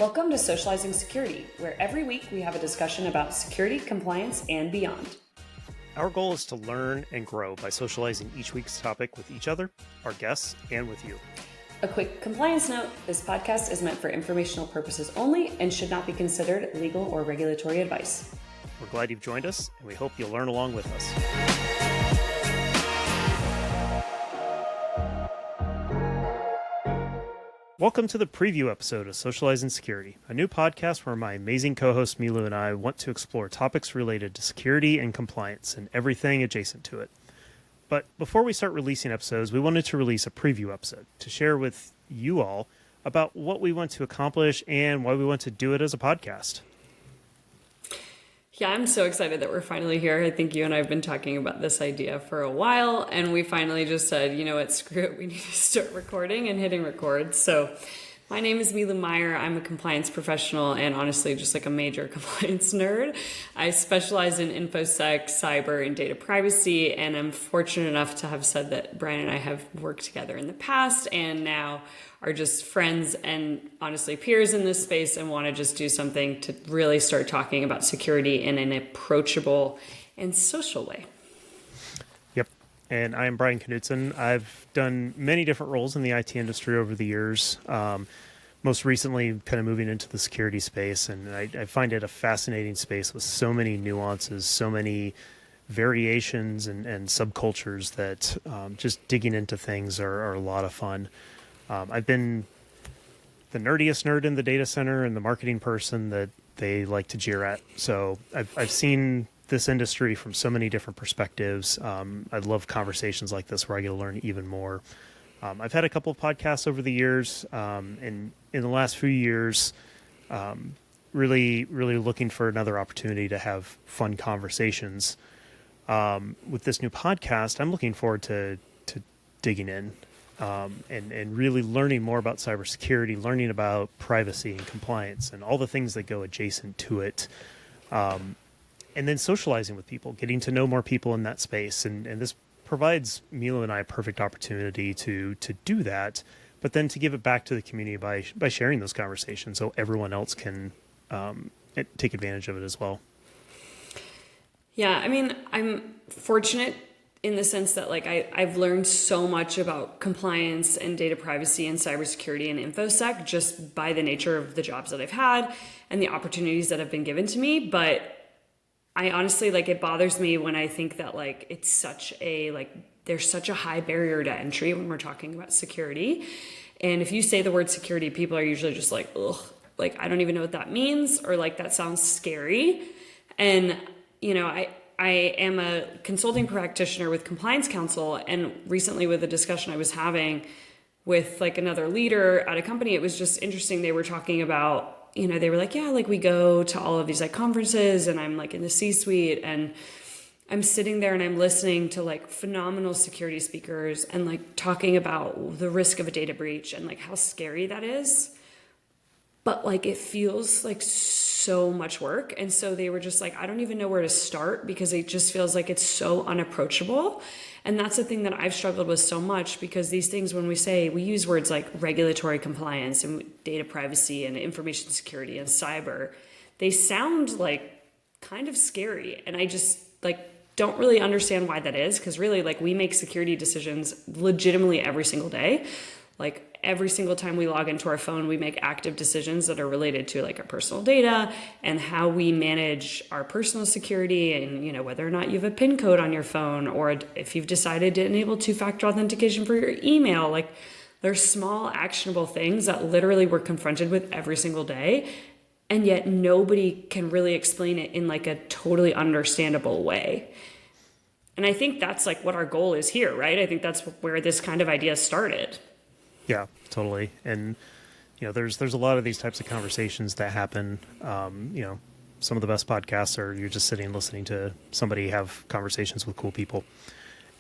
Welcome to Socializing Security, where every week we have a discussion about security, compliance, and beyond. Our goal is to learn and grow by socializing each week's topic with each other, our guests, and with you. A quick compliance note, this podcast is meant for informational purposes only and should not be considered legal or regulatory advice. We're glad you've joined us, and we hope you'll learn along with us. Welcome to the preview episode of Socializing Security, a new podcast where my amazing co-host Milu and I want to explore topics related to security and compliance and everything adjacent to it. But before we start releasing episodes, we wanted to release a preview episode to share with you all about what we want to accomplish and why we want to do it as a podcast. Yeah, I'm so excited that we're finally here. I think you and I have been talking about this idea for a while, and we finally just said, you know what, screw it, we need to start recording and hitting record. So my name is Milu Meyer. I'm a compliance professional and honestly just like a major compliance nerd. I specialize in InfoSec, cyber, and data privacy, and I'm fortunate enough to have said that Brian and I have worked together in the past and now are just friends and honestly peers in this space and want to just do something to really start talking about security in an approachable and social way. Yep. And I am Brian Knudsen. I've done many different roles in the IT industry over the years. Most recently, kind of moving into the security space. And I find it a fascinating space with so many nuances, so many variations and subcultures that just digging into things are a lot of fun. I've been the nerdiest nerd in the data center and the marketing person that they like to jeer at. So I've seen this industry from so many different perspectives. I love conversations like this where I get to learn even more. I've had a couple of podcasts over the years, and in the last few years, really looking for another opportunity to have fun conversations. With this new podcast, I'm looking forward to digging in. And really learning more about cybersecurity, learning about privacy and compliance and all the things that go adjacent to it. And then socializing with people, getting to know more people in that space. And this provides Milu and I a perfect opportunity to do that, but then to give it back to the community by sharing those conversations so everyone else can take advantage of it as well. Yeah, I mean, I'm fortunate in the sense that like I've learned so much about compliance and data privacy and cybersecurity and InfoSec just by the nature of the jobs that I've had and the opportunities that have been given to me. But I honestly, like, it bothers me when I think that like it's such a, like, there's such a high barrier to entry when we're talking about security. And if you say the word security, people are usually just like, ugh, like, I don't even know what that means, or like, that sounds scary. And, you know, I am a consulting practitioner with Compliance Council, and recently with a discussion I was having with like another leader at a company, it was just interesting. They were talking about, you know, they were like, yeah, like we go to all of these like conferences and I'm like in the C-suite and I'm sitting there and I'm listening to like phenomenal security speakers and like talking about the risk of a data breach and like how scary that is. But like, it feels like so much work. And so they were just like, I don't even know where to start because it just feels like it's so unapproachable. And that's the thing that I've struggled with so much, because these things, when we use words like regulatory compliance and data privacy and information security and cyber, they sound like kind of scary. And I just like don't really understand why that is, because really like we make security decisions legitimately every single day. Like every single time we log into our phone, we make active decisions that are related to like our personal data and how we manage our personal security, and, you know, whether or not you have a PIN code on your phone, or if you've decided to enable two-factor authentication for your email. Like, there's small actionable things that literally we're confronted with every single day. And yet nobody can really explain it in like a totally understandable way. And I think that's like what our goal is here, right? I think that's where this kind of idea started. Yeah, totally. And, you know, there's a lot of these types of conversations that happen. You know, some of the best podcasts are you're just sitting listening to somebody have conversations with cool people.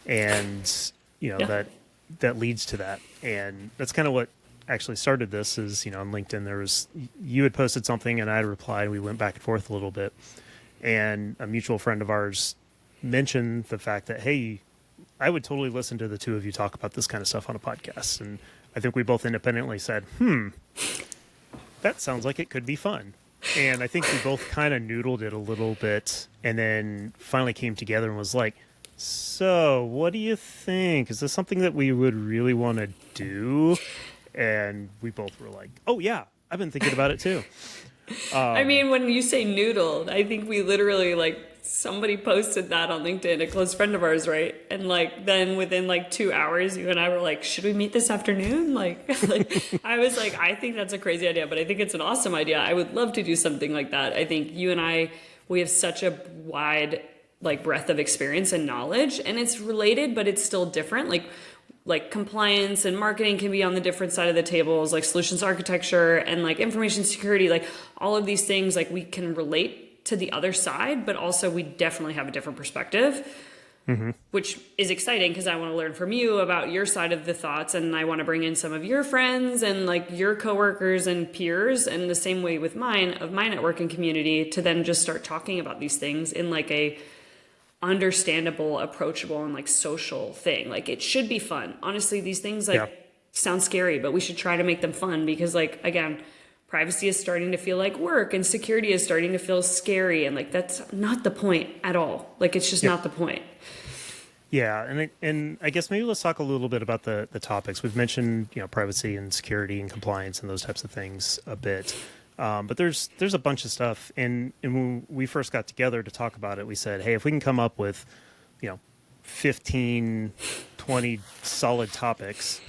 And, you know, that leads to that. And that's kind of what actually started this is, you know, on LinkedIn, you had posted something and I had replied. We went back and forth a little bit. And a mutual friend of ours mentioned the fact that, hey, I would totally listen to the two of you talk about this kind of stuff on a podcast. And I think we both independently said, that sounds like it could be fun. And I think we both kind of noodled it a little bit and then finally came together and was like, so what do you think? Is this something that we would really want to do? And we both were like, oh, yeah, I've been thinking about it too. I mean, when you say noodled, I think we literally like somebody posted that on LinkedIn, a close friend of ours, right? And like then within like 2 hours, you and I were like, should we meet this afternoon? Like, I was like, I think that's a crazy idea, but I think it's an awesome idea. I would love to do something like that. I think you and I, we have such a wide like breadth of experience and knowledge, and it's related, but it's still different. Like compliance and marketing can be on the different side of the tables, like solutions architecture and like information security, like all of these things, like we can relate to the other side, but also we definitely have a different perspective, which is exciting because I want to learn from you about your side of the thoughts, and I want to bring in some of your friends and like your coworkers and peers, and the same way with mine, of my networking community, to then just start talking about these things in like a understandable, approachable, and like social thing. Like it should be fun. Honestly, these things like sound scary, but we should try to make them fun because like, again, privacy is starting to feel like work and security is starting to feel scary. And like, that's not the point at all. Like, it's just not the point. Yeah. And I guess maybe let's talk a little bit about the topics. We've mentioned, privacy and security and compliance and those types of things a bit. But there's a bunch of stuff. And when we first got together to talk about it, we said, hey, if we can come up with, 15, 20 solid topics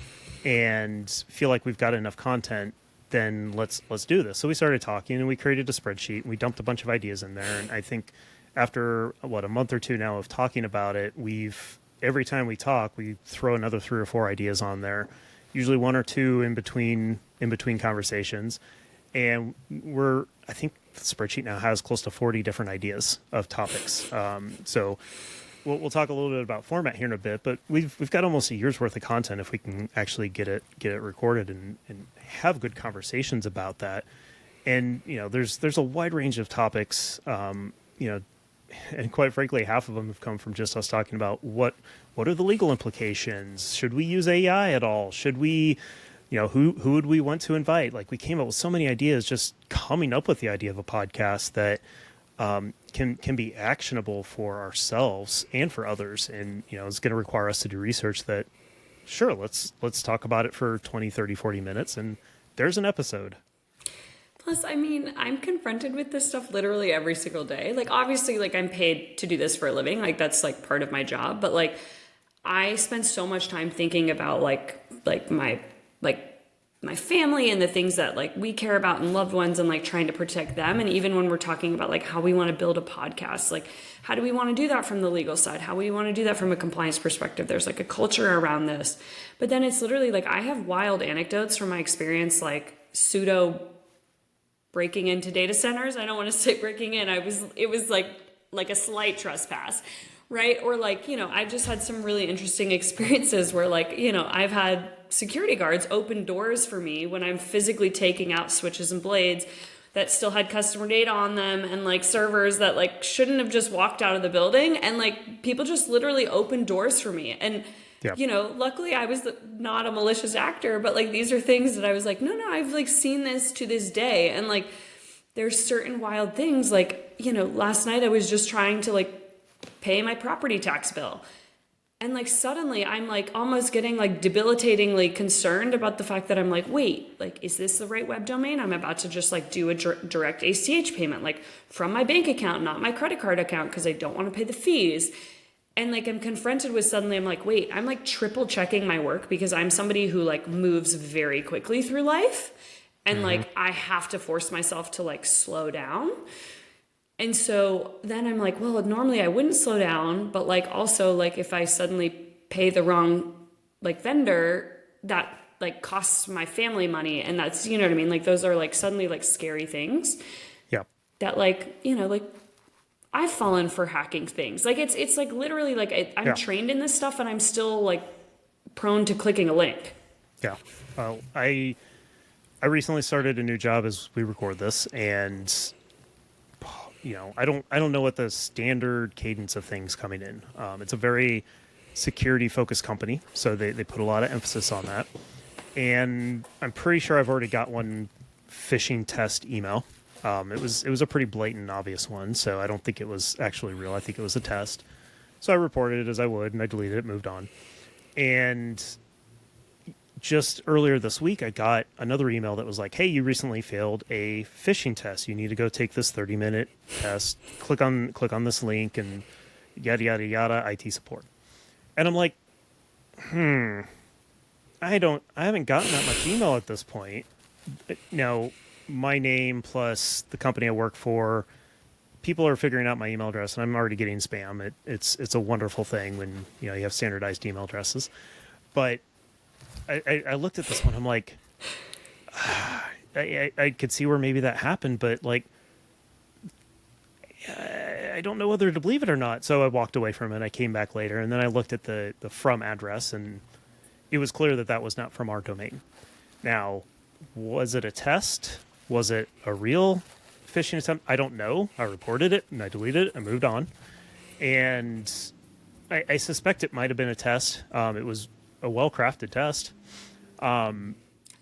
and feel like we've got enough content, then let's do this. So we started talking and we created a spreadsheet and we dumped a bunch of ideas in there. And I think after a month or two now of talking about it, every time we talk, we throw another 3 or 4 ideas on there, usually 1 or 2 in between conversations. And I think the spreadsheet now has close to 40 different ideas of topics. So we'll talk a little bit about format here in a bit, but we've got almost a year's worth of content if we can actually get it recorded and have good conversations about that. And there's a wide range of topics. And quite frankly, half of them have come from just us talking about what are the legal implications? Should we use AI at all? Should we? Who would we want to invite? Like, we came up with so many ideas just coming up with the idea of a podcast that can be actionable for ourselves and for others. And, it's going to require us to do research that, sure, let's talk about it for 20, 30, 40 minutes. And there's an episode. Plus, I mean, I'm confronted with this stuff literally every single day. Like, obviously, like, I'm paid to do this for a living. Like, that's, like, part of my job. But, like, I spend so much time thinking about, like my family and the things that, like, we care about and loved ones and, like, trying to protect them. And even when we're talking about, like, how we want to build a podcast, like, how do we want to do that from the legal side? How we want to do that from a compliance perspective? There's, like, a culture around this. But then it's literally, like, I have wild anecdotes from my experience, like, pseudo breaking into data centers. I don't want to say breaking in. It was like a slight trespass, right? Or like, I've just had some really interesting experiences where like, I've had security guards open doors for me when I'm physically taking out switches and blades that still had customer data on them and like servers that like shouldn't have just walked out of the building, and like people just literally opened doors for me. And luckily I was not a malicious actor, but like these are things that I was like, no, I've like seen this to this day. And like there's certain wild things like, last night I was just trying to like pay my property tax bill. And like suddenly I'm like almost getting like debilitatingly concerned about the fact that I'm like, wait, like, is this the right web domain? I'm about to just like do a direct ACH payment, like from my bank account, not my credit card account, because I don't want to pay the fees. And like I'm confronted with suddenly I'm like, wait, I'm like triple checking my work because I'm somebody who like moves very quickly through life. And like I have to force myself to like slow down. And so then I'm like, well, normally I wouldn't slow down, but like also like if I suddenly pay the wrong like vendor, that like costs my family money. And that's, you know what I mean? Like those are like suddenly like scary things. Yeah. That like, like I've fallen for hacking things. Like it's like literally like I'm trained in this stuff and I'm still like prone to clicking a link. Yeah. I recently started a new job as we record this, and I don't know what the standard cadence of things coming in. It's a very security focused company, so they put a lot of emphasis on that. And I'm pretty sure I've already got one phishing test email. It was a pretty blatant, obvious one, so I don't think it was actually real. I think it was a test. So I reported it as I would, and I deleted it, moved on. And just earlier this week, I got another email that was like, "Hey, you recently failed a phishing test. You need to go take this 30-minute test. Click on this link and yada yada yada. IT support." And I'm like, I haven't gotten that much email at this point. Now, my name plus the company I work for, people are figuring out my email address, and I'm already getting spam. It's a wonderful thing when you have standardized email addresses. But I looked at this one. I'm like, I could see where maybe that happened, but like, I don't know whether to believe it or not. So I walked away from it. I came back later, and then I looked at the from address, and it was clear that that was not from our domain. Now, was it a test? Was it a real phishing attempt? I don't know. I reported it and I deleted it. I moved on, and I suspect it might have been a test. It was a well-crafted test.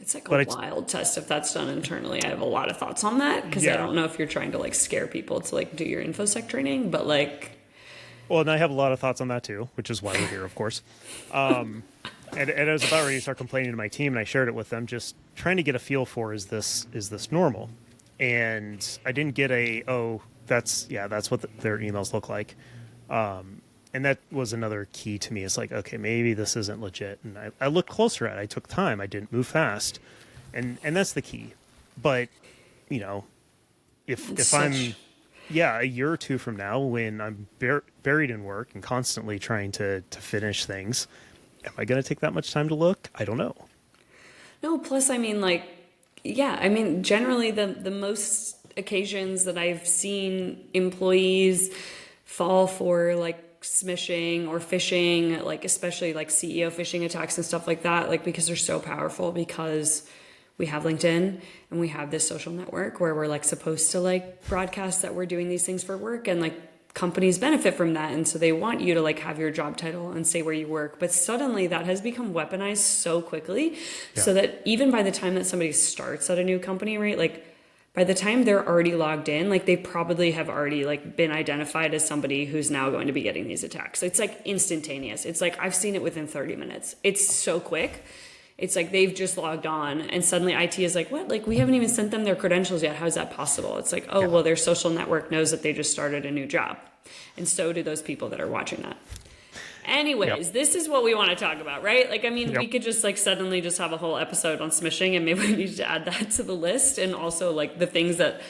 It's like a wild test if that's done internally. I have a lot of thoughts on that because I don't know if you're trying to like scare people to like do your InfoSec training, but like. Well, and I have a lot of thoughts on that too, which is why we're here, of course. And I was about ready to start complaining to my team, and I shared it with them, just trying to get a feel for is this normal? And I didn't get that's what their emails look like. And that was another key to me. It's like, okay, maybe this isn't legit. And I looked closer at it. I took time. I didn't move fast. And that's the key. But, if I'm, a year or two from now when I'm buried in work and constantly trying to finish things, am I going to take that much time to look? I don't know. No, plus, I mean, generally the most occasions that I've seen employees fall for like smishing or phishing, like especially like CEO phishing attacks and stuff like that, like because they're so powerful, because we have LinkedIn and we have this social network where we're like supposed to like broadcast that we're doing these things for work, and like companies benefit from that, and so they want you to like have your job title and say where you work. But suddenly that has become weaponized so quickly, so that even by the time that somebody starts at a new company, right, like by the time they're already logged in, like they probably have already like been identified as somebody who's now going to be getting these attacks. It's like instantaneous. It's like I've seen it within 30 minutes. It's so quick. It's like they've just logged on and suddenly IT is like, what? Like we haven't even sent them their credentials yet. How is that possible? It's like, well, their social network knows that they just started a new job. And so do those people that are watching that. Anyways, this is what we want to talk about, right? Like, I mean, we could just like suddenly just have a whole episode on smishing, and maybe we need to add that to the list. And also like the things that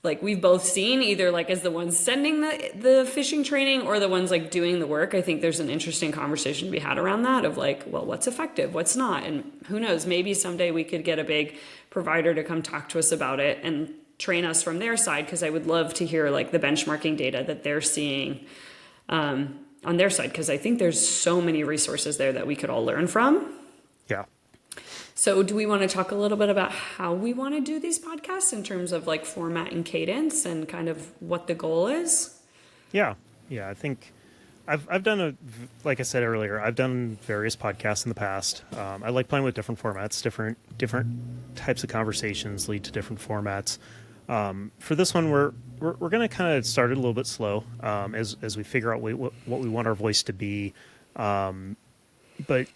like we've both seen, either like as the ones sending the phishing training or the ones like doing the work. I think there's an interesting conversation to be had around that of like, well, what's effective, what's not? And who knows, maybe someday we could get a big provider to come talk to us about it and train us from their side, because I would love to hear like the benchmarking data that they're seeing on their side, because I think there's so many resources there that we could all learn from. Yeah. So do we want to talk a little bit about how we want to do these podcasts in terms of like format and cadence and kind of what the goal is? Yeah. I think I've done like I said earlier, I've done various podcasts in the past. I like playing with different formats, different types of conversations lead to different formats. For this one, we're going to kind of start it a little bit slow as we figure out what we want our voice to be. But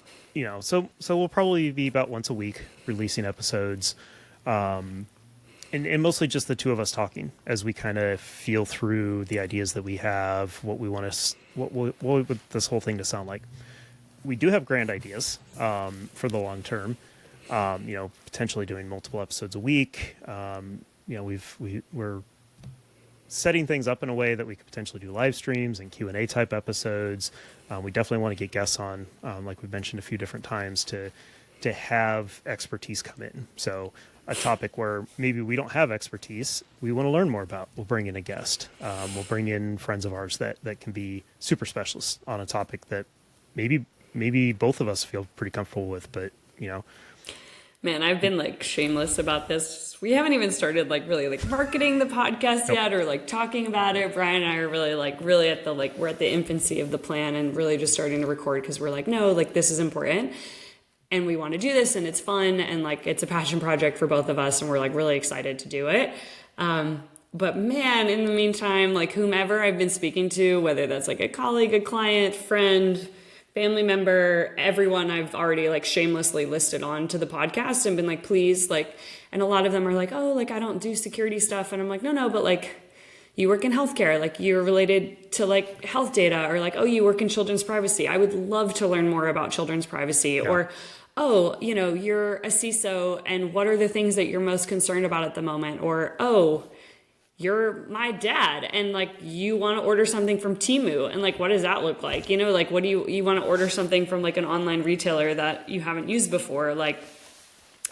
so we'll probably be about once a week releasing episodes, and mostly just the two of us talking as we kind of feel through the ideas that we have, what we want to, what would this whole thing to sound like. We do have grand ideas for the long term. Potentially doing multiple episodes a week. We're setting things up in a way that we could potentially do live streams and Q&A type episodes. We definitely want to get guests on, like we've mentioned a few different times, to have expertise come in. So a topic where maybe we don't have expertise, we want to learn more about, we'll bring in a guest. We'll bring in friends of ours that can be super specialists on a topic that maybe both of us feel pretty comfortable with, but Man, I've been like shameless about this. We haven't even started like really like marketing the podcast yet, or like talking about it. Brian and I are really at the we're at the infancy of the plan and really just starting to record, because we're like, no, like this is important. and we want to do this, and it's fun, and like it's a passion project for both of us, and we're like really excited to do it. But man, in the meantime, like whomever I've been speaking to, whether that's like a colleague, a client, friend, family member, everyone I've already like shamelessly listed on to the podcast and been like, please, like, and a lot of them are like, oh, like I don't do security stuff. And I'm like, no, but like you work in healthcare, like you're related to like health data, or like, oh, you work in children's privacy. I would love to learn more about children's privacy. Yeah. Or, oh, you know, you're a CISO and what are the things that you're most concerned about at the moment? Or, oh, you're my dad and like you want to order something from Temu, and like what does that look like? You know, like what do you want to order something from like an online retailer that you haven't used before? Like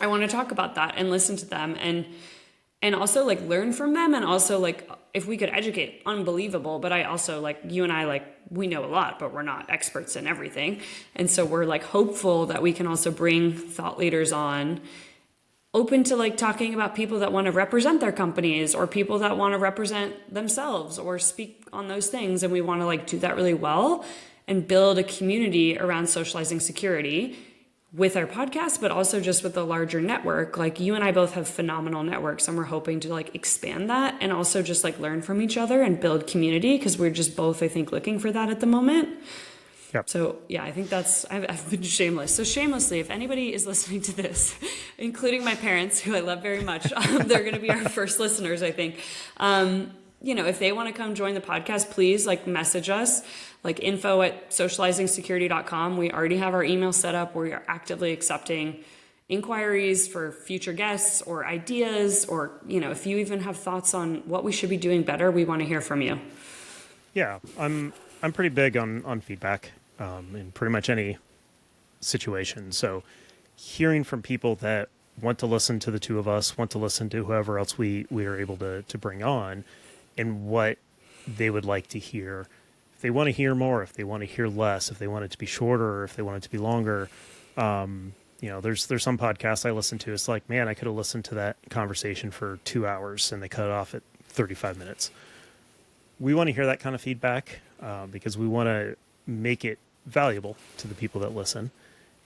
I want to talk about that and listen to them and also like learn from them, and also like if we could educate, unbelievable. But I also like you and I, like we know a lot, but we're not experts in everything. And so we're like hopeful that we can also bring thought leaders on, open to like talking about people that want to represent their companies or people that want to represent themselves or speak on those things. And we want to like do that really well and build a community around socializing security with our podcast, but also just with the larger network. Like you and I both have phenomenal networks, and we're hoping to like expand that and also just like learn from each other and build community, because we're just both, I think, looking for that at the moment. Yep. So yeah, I think I've been shameless. So shamelessly, if anybody is listening to this, including my parents, who I love very much, they're going to be our first listeners, I think. You know, if they want to come join the podcast, please like message us, like info@socializingsecurity.com. We already have our email set up. We are actively accepting inquiries for future guests or ideas, or, you know, if you even have thoughts on what we should be doing better, we want to hear from you. Yeah, I'm pretty big on feedback in pretty much any situation. So hearing from people that want to listen to the two of us, want to listen to whoever else we are able to bring on, and what they would like to hear. If they want to hear more, if they want to hear less, if they want it to be shorter, or if they want it to be longer. You know, there's some podcasts I listen to. It's like, man, I could have listened to that conversation for 2 hours and they cut it off at 35 minutes. We want to hear that kind of feedback because we want to make it valuable to the people that listen.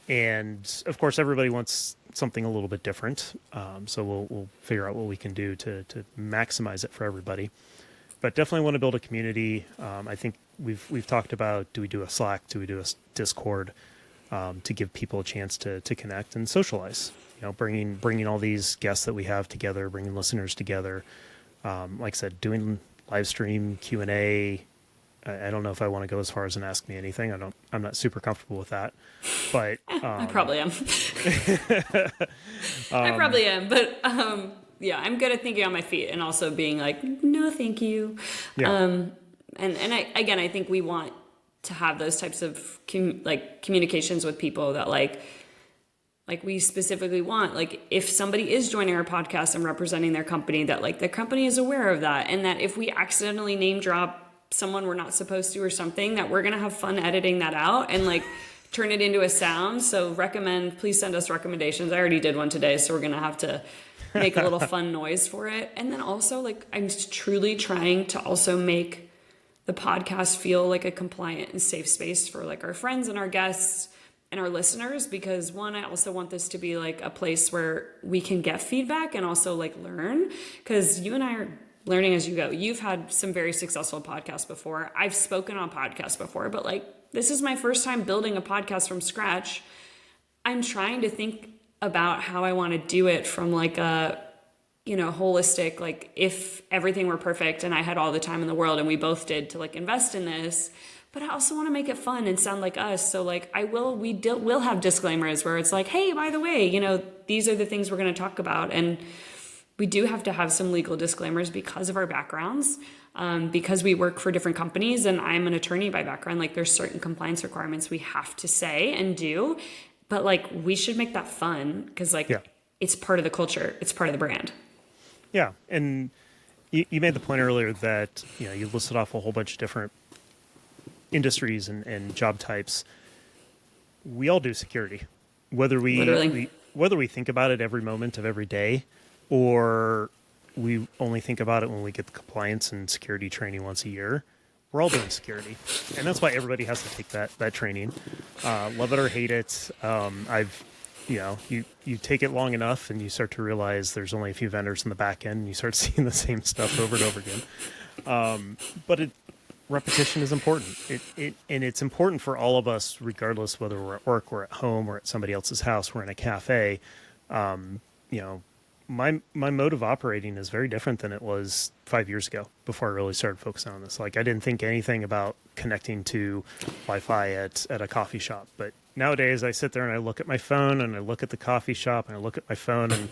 And of course, everybody wants something a little bit different. So we'll figure out what we can do to maximize it for everybody. But definitely want to build a community. I think we've talked about, do we do a Slack? Do we do a Discord? To give people a chance to connect and socialize. You know, bringing all these guests that we have together, bringing listeners together. Like I said, doing live stream Q&A. I don't know if I want to go as far as an ask me anything. I'm not super comfortable with that, but I probably am. I probably am, but yeah, I'm good at thinking on my feet and also being like, no, thank you. Yeah. And I think we want to have those types of communications with people that like we specifically want, like if somebody is joining our podcast and representing their company, that like the company is aware of that, and that if we accidentally name drop someone we're not supposed to or something, that we're going to have fun editing that out and like turn it into a sound. So please send us recommendations. I already did one today, so we're going to have to make a little fun noise for it. And then also like I'm truly trying to also make the podcast feel like a compliant and safe space for like our friends and our guests and our listeners, because one, I also want this to be like a place where we can get feedback and also like learn, because you and I are learning as you go. You've had some very successful podcasts before. I've spoken on podcasts before, but like this is my first time building a podcast from scratch. I'm trying to think about how I want to do it from like a, you know, holistic, like if everything were perfect and I had all the time in the world and we both did to like invest in this, but I also want to make it fun and sound like us. So like we'll have disclaimers where it's like, hey, by the way, you know, these are the things we're going to talk about. And we do have to have some legal disclaimers because of our backgrounds, because we work for different companies and I'm an attorney by background. Like there's certain compliance requirements we have to say and do, but like we should make that fun because like It's part of the culture. It's part of the brand. Yeah. And you made the point earlier that, you know, you listed off a whole bunch of different industries and job types. We all do security, whether we think about it every moment of every day, or we only think about it when we get the compliance and security training once a year. We're all doing security, and that's why everybody has to take that training. Love it or hate it. I've you take it long enough and you start to realize there's only a few vendors in the back end and you start seeing the same stuff over and over again. But repetition is important. And it's important for all of us, regardless whether we're at work, we're at home, or at somebody else's house, we're in a cafe. You know, my mode of operating is very different than it was 5 years ago before I really started focusing on this. Like, I didn't think anything about connecting to Wi-Fi at a coffee shop, but nowadays I sit there and I look at my phone and I look at the coffee shop and I look at my phone and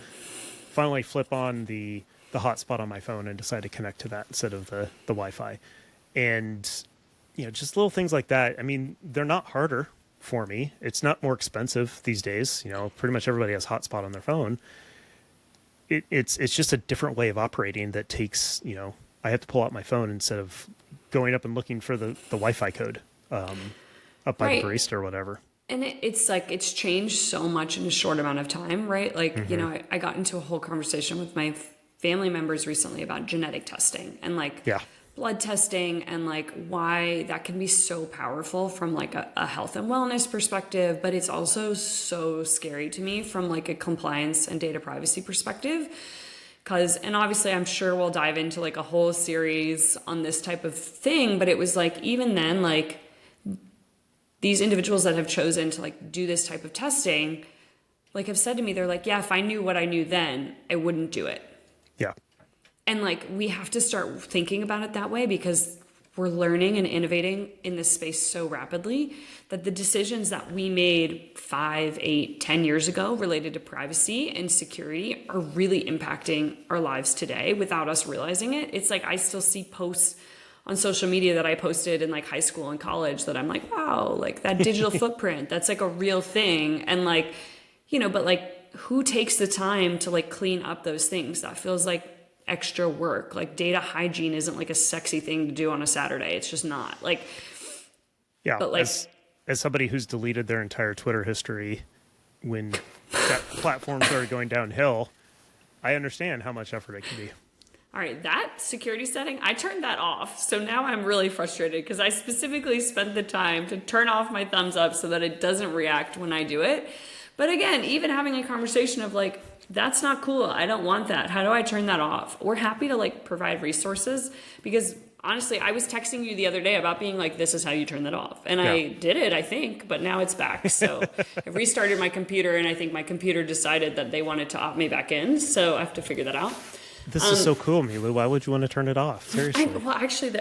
finally flip on the hotspot on my phone and decide to connect to that instead of the Wi-Fi. And, just little things like that. I mean, they're not harder for me. It's not more expensive these days. Pretty much everybody has hotspot on their phone. It's just a different way of operating that takes, I have to pull out my phone instead of going up and looking for the Wi-Fi code up by Right. the barista or whatever. And it's like it's changed so much in a short amount of time, right? Like, I got into a whole conversation with my family members recently about genetic testing and like Yeah. blood testing and like why that can be so powerful from like a health and wellness perspective, but it's also so scary to me from like a compliance and data privacy perspective. And obviously I'm sure we'll dive into like a whole series on this type of thing, but it was like, even then, like these individuals that have chosen to like do this type of testing, like have said to me, they're like, yeah, if I knew what I knew then, I wouldn't do it. Yeah. And like, we have to start thinking about it that way because we're learning and innovating in this space so rapidly that the decisions that we made 5, 8, 10 years ago related to privacy and security are really impacting our lives today without us realizing it. It's like, I still see posts on social media that I posted in like high school and college that I'm like, wow, like that digital footprint, that's like a real thing. And like, but like, who takes the time to like clean up those things? That feels like extra work. Like, data hygiene isn't like a sexy thing to do on a Saturday. It's just not. Like, Yeah. but like, as somebody who's deleted their entire Twitter history when that platform started going downhill, I understand how much effort it can be. all right, that security setting, I turned that off. So now I'm really frustrated because I specifically spent the time to turn off my thumbs up so that it doesn't react when I do it. But again, even having a conversation of like, that's not cool. I don't want that. How do I turn that off? We're happy to like provide resources because honestly, I was texting you the other day about being like, this is how you turn that off. And Yeah. I did it, I think, but now it's back. So I restarted my computer and I think my computer decided that they wanted to opt me back in. So I have to figure that out. This is so cool, Milu. Why would you want to turn it off? Seriously.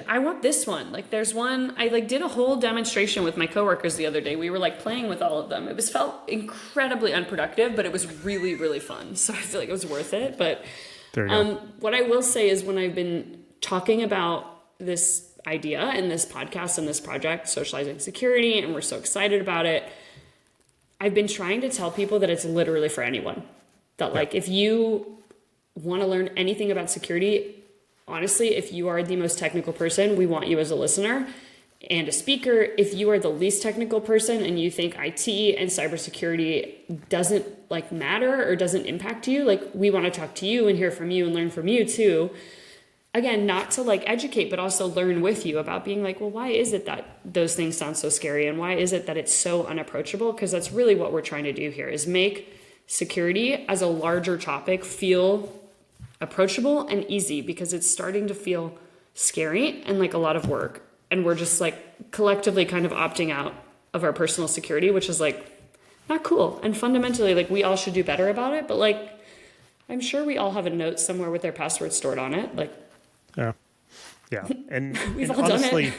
I want this one. Like, there's one, I like did a whole demonstration with my coworkers the other day. We were like playing with all of them. It felt incredibly unproductive, but it was really, really fun. So I feel like it was worth it. But There you go. what I will say is when I've been talking about this idea and this podcast and this project, Socializing Security, and we're so excited about it, I've been trying to tell people that it's literally for anyone. That like, if you want to learn anything about security, honestly, if you are the most technical person, we want you as a listener and a speaker. If you are the least technical person and you think IT and cybersecurity doesn't like matter or doesn't impact you, like, we want to talk to you and hear from you and learn from you too. Again, not to like educate, but also learn with you about being like, well, why is it that those things sound so scary? And why is it that it's so unapproachable? Because that's really what we're trying to do here, is make security as a larger topic feel approachable and easy, because it's starting to feel scary and like a lot of work. And we're just like collectively kind of opting out of our personal security, which is like not cool. And fundamentally, like, we all should do better about it. But like, I'm sure we all have a note somewhere with their password stored on it. Like, Yeah. And, We've and all done it. honestly,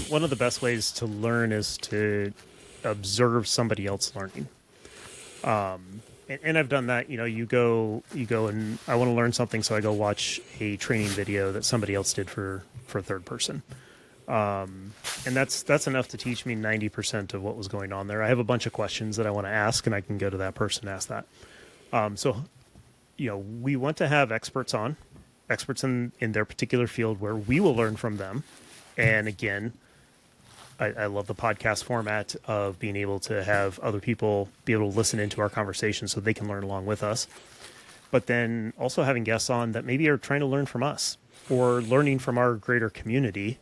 one of the best ways to learn is to observe somebody else learning. And I've done that. You go and I want to learn something, so I go watch a training video that somebody else did for a third person. And that's enough to teach me 90% of what was going on there. I have a bunch of questions that I want to ask, and I can go to that person and ask that. So we want to have experts in their particular field where we will learn from them. And again, I love the podcast format of being able to have other people be able to listen into our conversation so they can learn along with us. But then also having guests on that maybe are trying to learn from us or learning from our greater community,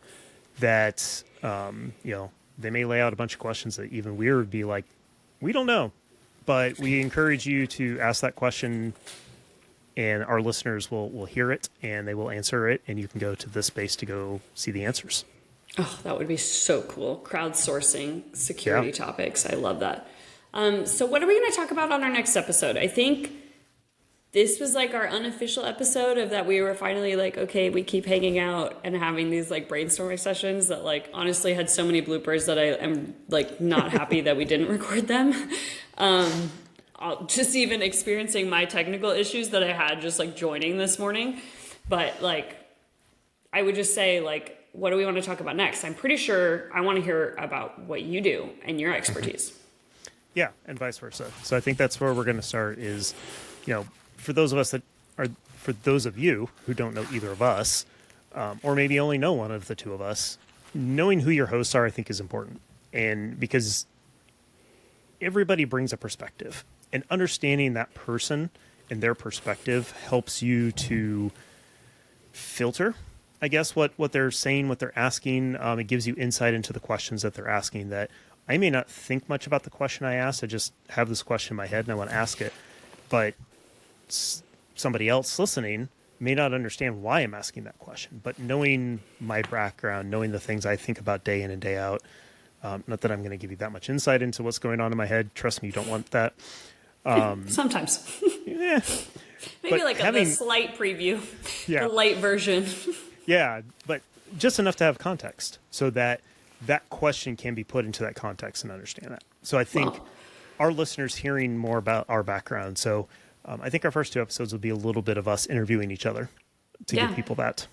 that, they may lay out a bunch of questions that even we would be like, we don't know. but we encourage you to ask that question, and our listeners will hear it and they will answer it, and you can go to this space to go see the answers. Oh, that would be so cool. Crowdsourcing security topics. I love that. So what are we going to talk about on our next episode? I think this was like our unofficial episode of that we were finally like, okay, we keep hanging out and having these like brainstorming sessions that like honestly had so many bloopers that I am like not happy that we didn't record them. Just even experiencing my technical issues that I had just like joining this morning. But like, I would just say like, what do we want to talk about next? I'm pretty sure I want to hear about what you do and your expertise. Yeah, and vice versa. So I think that's where we're going to start is, for those of you who don't know either of us, or maybe only know one of the two of us, knowing who your hosts are, I think, is important. And because everybody brings a perspective, and understanding that person and their perspective helps you to filter, I guess, what they're saying, what they're asking. It gives you insight into the questions that they're asking that I may not think much about the question I asked. I just have this question in my head and I want to ask it. But somebody else listening may not understand why I'm asking that question. But knowing my background, knowing the things I think about day in and day out, not that I'm going to give you that much insight into what's going on in my head. Trust me, you don't want that. Sometimes. Yeah. Maybe But like a slight preview, the light version. Yeah, but just enough to have context so that that question can be put into that context and understand that. So I think our listeners hearing more about our background. So I think our first two episodes will be a little bit of us interviewing each other to give people that.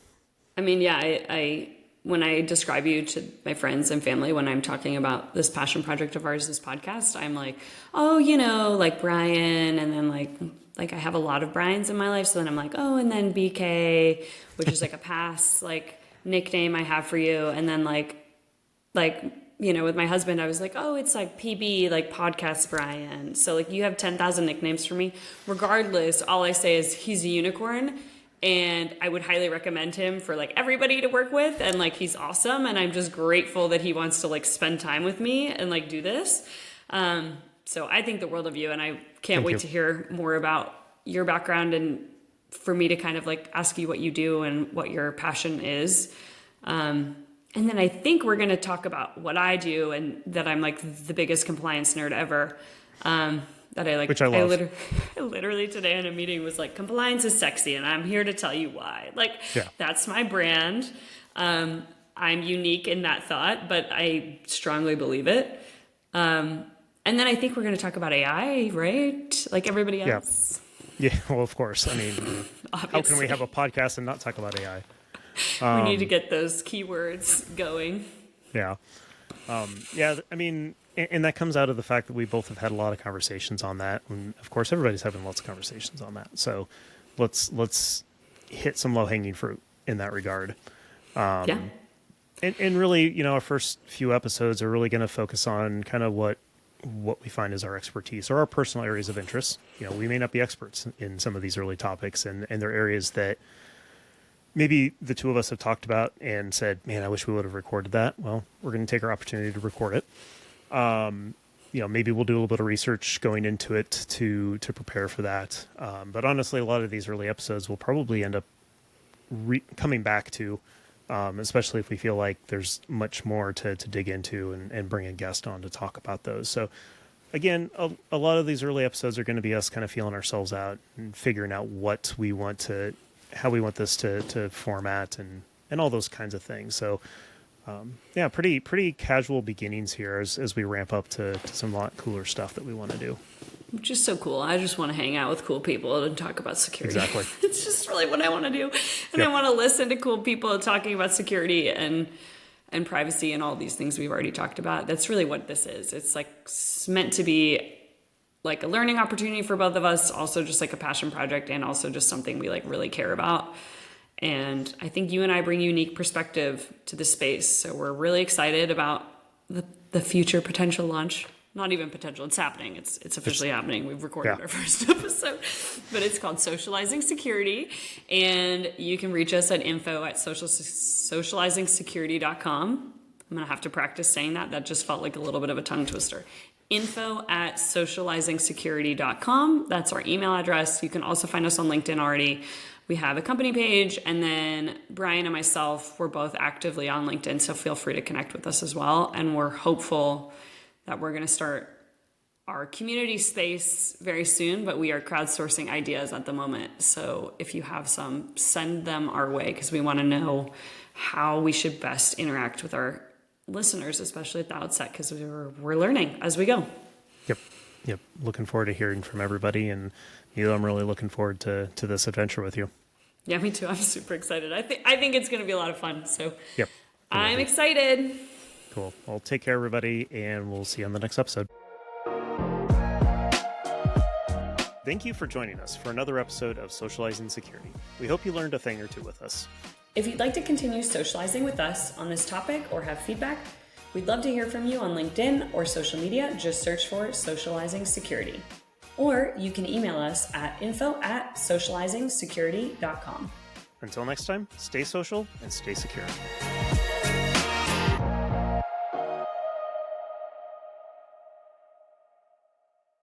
I mean, I when I describe you to my friends and family, when I'm talking about this passion project of ours, this podcast, I'm like, oh, like Brian, and then like I have a lot of Brians in my life. So then I'm like, oh, and then BK, which is like a past like nickname I have for you. And then like, with my husband, I was like, oh, it's like PB, like podcast Brian. So like you have 10,000 nicknames for me. Regardless, all I say is he's a unicorn. And I would highly recommend him for like everybody to work with. And like, he's awesome. And I'm just grateful that he wants to like spend time with me and like do this. So I think the world of you, and I can't wait to hear more about your background and for me to kind of like ask you what you do and what your passion is. And then I think we're going to talk about what I do and that I'm like the biggest compliance nerd ever. That I like, which I love. I literally today in a meeting was like, compliance is sexy, and I'm here to tell you why. Like, that's my brand. I'm unique in that thought, but I strongly believe it. And then I think we're going to talk about AI, right? Like everybody else. Yeah, well, of course. I mean, how can we have a podcast and not talk about AI? We need to get those keywords going. Yeah. I mean, and that comes out of the fact that we both have had a lot of conversations on that. And of course, everybody's having lots of conversations on that. So let's hit some low-hanging fruit in that regard. And really, our first few episodes are really going to focus on kind of what we find is our expertise or our personal areas of interest. We may not be experts in some of these early topics, and they're areas that maybe the two of us have talked about and said, man, I wish we would have recorded that. Well, we're going to take our opportunity to record it. Maybe we'll do a little bit of research going into it to prepare for that. But honestly, a lot of these early episodes will probably end up coming back to, especially if we feel like there's much more to dig into and bring a guest on to talk about those. So again, a lot of these early episodes are going to be us kind of feeling ourselves out and figuring out how we want this to format and all those kinds of things. So pretty casual beginnings here as we ramp up to some lot cooler stuff that we want to do. Which is so cool. I just want to hang out with cool people and talk about security. Exactly. It's just really what I want to do. And I want to listen to cool people talking about security and privacy and all these things we've already talked about. That's really what this is. It's like meant to be like a learning opportunity for both of us, also just like a passion project and also just something we like really care about. And I think you and I bring unique perspective to the space. So we're really excited about the future potential launch. Not even potential, it's happening. It's officially happening. We've recorded our first episode, but it's called Socializing Security. And you can reach us at info@socializingsecurity.com. I'm going to have to practice saying that. That just felt like a little bit of a tongue twister. info@socializingsecurity.com. That's our email address. You can also find us on LinkedIn already. We have a company page, and then Brian and myself, we're both actively on LinkedIn, so feel free to connect with us as well. And we're hopeful that we're going to start our community space very soon, but we are crowdsourcing ideas at the moment. So if you have some, send them our way, because we want to know how we should best interact with our listeners, especially at the outset, because we're learning as we go. Yep. Looking forward to hearing from everybody, and I'm really looking forward to this adventure with you. Yeah, me too. I'm super excited. I think it's going to be a lot of fun. So Yep. I'm excited. Cool. Well, take care, everybody, and we'll see you on the next episode. Thank you for joining us for another episode of Socializing Security. We hope you learned a thing or two with us. If you'd like to continue socializing with us on this topic or have feedback, we'd love to hear from you on LinkedIn or social media. Just search for Socializing Security. Or you can email us at info@socializingsecurity.com. Until next time, stay social and stay secure.